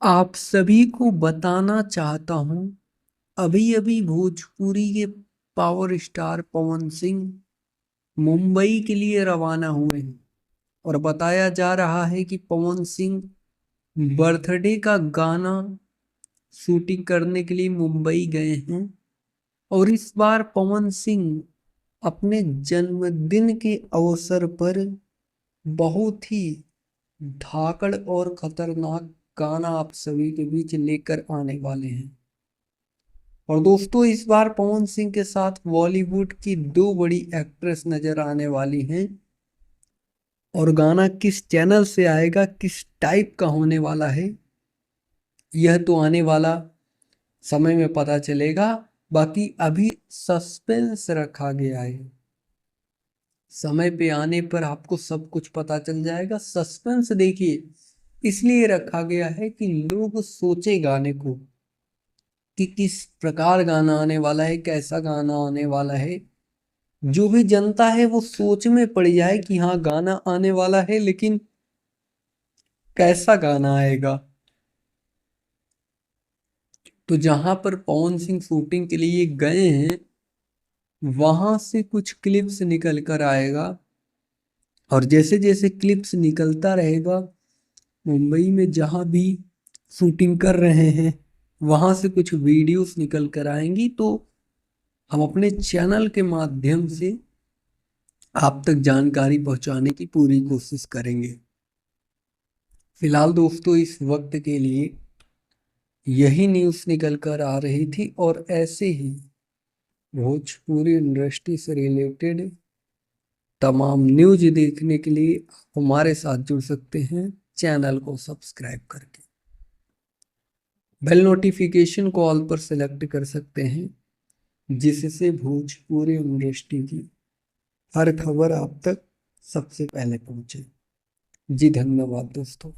आप सभी को बताना चाहता हूँ, अभी अभी भोजपुरी के पावर स्टार पवन सिंह मुंबई के लिए रवाना हुए हैं। और बताया जा रहा है कि पवन सिंह बर्थडे का गाना शूटिंग करने के लिए मुंबई गए हैं। और इस बार पवन सिंह अपने जन्मदिन के अवसर पर बहुत ही धाकड़ और खतरनाक गाना आप सभी के बीच लेकर आने वाले हैं। और दोस्तों, इस बार पवन सिंह के साथ बॉलीवुड की दो बड़ी एक्ट्रेस नजर आने वाली हैं। और गाना किस चैनल से आएगा, किस टाइप का होने वाला है, यह तो आने वाला समय में पता चलेगा। बाकी अभी सस्पेंस रखा गया है, समय पे आने पर आपको सब कुछ पता चल जाएगा। सस्पेंस देखिए इसलिए रखा गया है कि लोग सोचे गाने को कि किस प्रकार गाना आने वाला है, कैसा गाना आने वाला है। जो भी जनता है वो सोच में पड़ जाए कि हाँ गाना आने वाला है, लेकिन कैसा गाना आएगा। तो जहां पर पवन सिंह शूटिंग के लिए गए हैं, वहां से कुछ क्लिप्स निकल कर आएगा। और जैसे जैसे क्लिप्स निकलता रहेगा, मुंबई में जहां भी शूटिंग कर रहे हैं वहां से कुछ वीडियोस निकल कर आएंगी। तो हम अपने चैनल के माध्यम से आप तक जानकारी पहुंचाने की पूरी कोशिश करेंगे। फिलहाल दोस्तों, इस वक्त के लिए यही न्यूज़ निकल कर आ रही थी। और ऐसे ही भोजपुरी इंडस्ट्री से रिलेटेड तमाम न्यूज देखने के लिए हमारे साथ जुड़ सकते हैं चैनल को सब्सक्राइब करके। बेल नोटिफिकेशन को ऑल पर सेलेक्ट कर सकते हैं, जिससे भोजपुरी इंडस्ट्री की हर खबर आप तक सबसे पहले पहुंचे। जी धन्यवाद दोस्तों।